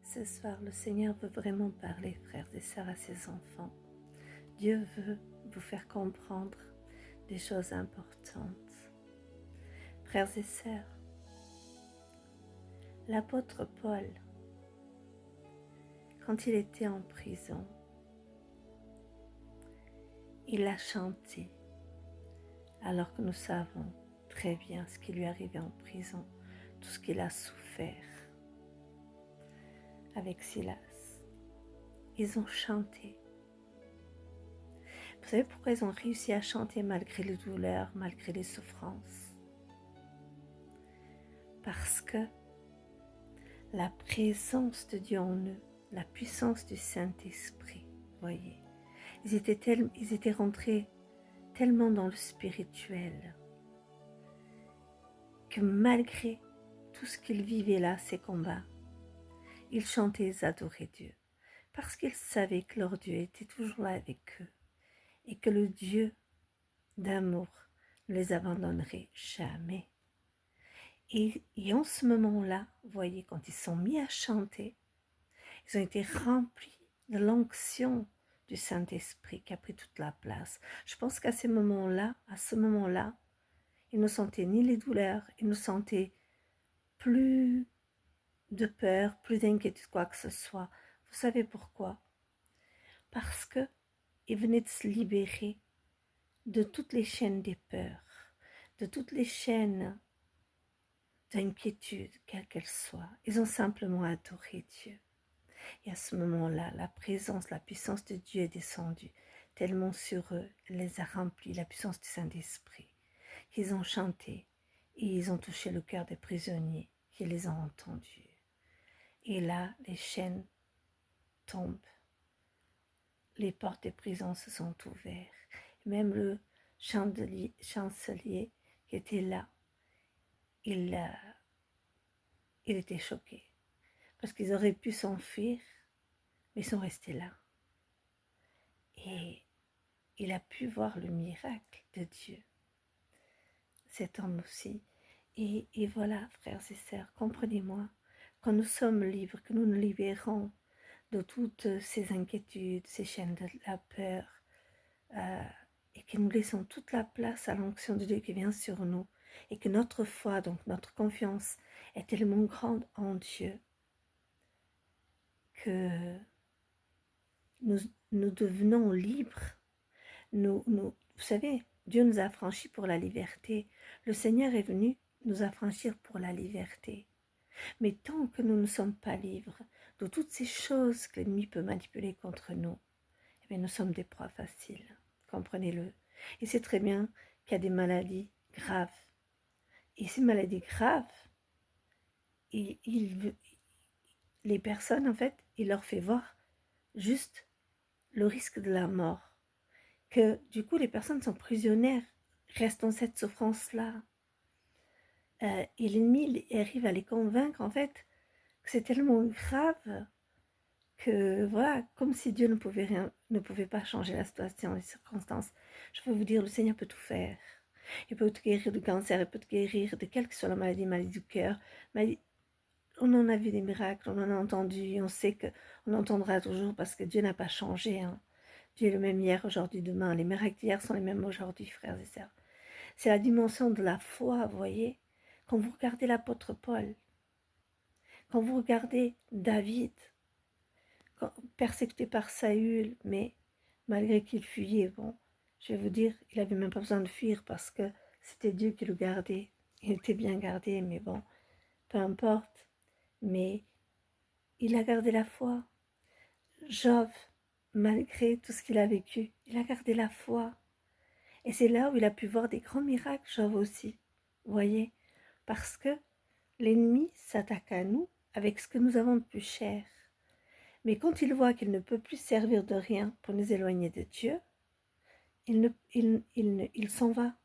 Ce soir, le Seigneur veut vraiment parler, frères et sœurs, à ses enfants. Dieu veut vous faire comprendre des choses importantes. Frères et sœurs, l'apôtre Paul, quand il était en prison, il a chanté, alors que nous savons très bien ce qui lui arrivait en prison, tout ce qu'il a souffert avec Silas. Ils ont chanté. Vous savez pourquoi ils ont réussi à chanter malgré les douleurs, malgré les souffrances? Parce que la présence de Dieu en eux, la puissance du Saint-Esprit, voyez, ils étaient rentrés tellement dans le spirituel que malgré tout ce qu'ils vivaient là, ces combats, ils chantaient, ils adoraient Dieu, parce qu'ils savaient que leur Dieu était toujours là avec eux et que le Dieu d'amour ne les abandonnerait jamais. Et en ce moment-là, vous voyez, quand ils sont mis à chanter, ils ont été remplis de l'onction du Saint-Esprit qui a pris toute la place. Je pense qu'à ce moment-là, ils ne sentaient ni les douleurs, ils ne sentaient plus de peur, plus d'inquiétude, quoi que ce soit. Vous savez pourquoi? Parce que ils venaient de se libérer de toutes les chaînes des peurs, de toutes les chaînes d'inquiétude, quelle qu'elle soit. Ils ont simplement adoré Dieu. Et à ce moment-là, la présence, la puissance de Dieu est descendue tellement sur eux, elle les a remplis, la puissance du Saint-Esprit, qu'ils ont chanté et ils ont touché le cœur des prisonniers qui les ont entendus. Et là, les chaînes tombent, les portes des prisons se sont ouvertes. Même le chancelier qui était là, il était choqué parce qu'ils auraient pu s'enfuir, mais ils sont restés là. Et il a pu voir le miracle de Dieu, cet homme aussi. Et voilà, frères et sœurs, comprenez-moi, quand nous sommes libres, que nous nous libérons de toutes ces inquiétudes, ces chaînes de la peur, et que nous laissons toute la place à l'onction de Dieu qui vient sur nous, et que notre foi, donc notre confiance, est tellement grande en Dieu, que nous devenons libres. Vous savez, Dieu nous a affranchis pour la liberté. Le Seigneur est venu nous affranchir pour la liberté. Mais tant que nous ne sommes pas libres de toutes ces choses que l'ennemi peut manipuler contre nous, eh bien, nous sommes des proies faciles. Comprenez-le. Et c'est très bien qu'il y a des maladies graves. Et ces maladies graves, les personnes, en fait, il leur fait voir juste le risque de la mort. Que du coup, les personnes sont prisonnières, restent dans cette souffrance-là. Et l'ennemi arrive à les convaincre, en fait, que c'est tellement grave que, voilà, comme si Dieu ne pouvait pas changer la situation, les circonstances. Je peux vous dire, le Seigneur peut tout faire. Il peut te guérir du cancer, il peut te guérir de quelle que soit la maladie du cœur. On en a vu des miracles, on en a entendu, et on sait qu'on entendra toujours parce que Dieu n'a pas changé. Hein. Dieu est le même hier, aujourd'hui, demain. Les miracles d'hier sont les mêmes aujourd'hui, frères et sœurs. C'est la dimension de la foi, vous voyez. Quand vous regardez l'apôtre Paul, quand vous regardez David, persécuté par Saül, mais malgré qu'il fuyait, bon, je vais vous dire, il n'avait même pas besoin de fuir parce que c'était Dieu qui le gardait. Il était bien gardé, mais bon, peu importe. Mais il a gardé la foi. Job, malgré tout ce qu'il a vécu, il a gardé la foi. Et c'est là où il a pu voir des grands miracles, Job aussi. Vous voyez? Parce que l'ennemi s'attaque à nous avec ce que nous avons de plus cher. Mais quand il voit qu'il ne peut plus servir de rien pour nous éloigner de Dieu, il s'en va.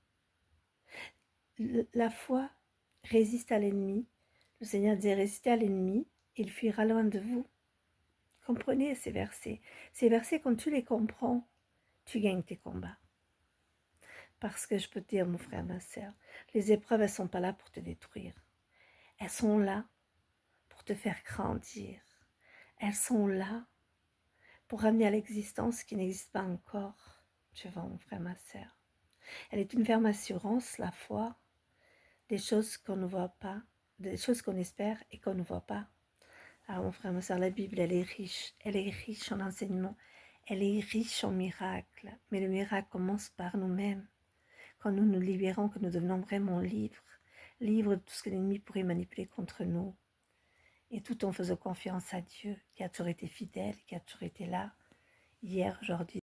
La foi résiste à l'ennemi. Le Seigneur disait résistez à l'ennemi, il fuira loin de vous. Comprenez ces versets. Ces versets, quand tu les comprends, tu gagnes tes combats. Parce que je peux te dire, mon frère, ma soeur, les épreuves, elles ne sont pas là pour te détruire. Elles sont là pour te faire grandir. elles sont là pour ramener à l'existence ce qui n'existe pas encore. Tu vois, mon frère, ma sœur. Elle est une ferme assurance, la foi, des choses qu'on ne voit pas, des choses qu'on espère et qu'on ne voit pas. Alors, mon frère, ma sœur, la Bible, elle est riche en enseignements, elle est riche en miracles, mais le miracle commence par nous-mêmes. Quand nous nous libérons, que nous devenons vraiment libres de tout ce que l'ennemi pourrait manipuler contre nous, et tout en faisant confiance à Dieu, qui a toujours été fidèle, qui a toujours été là, hier, aujourd'hui,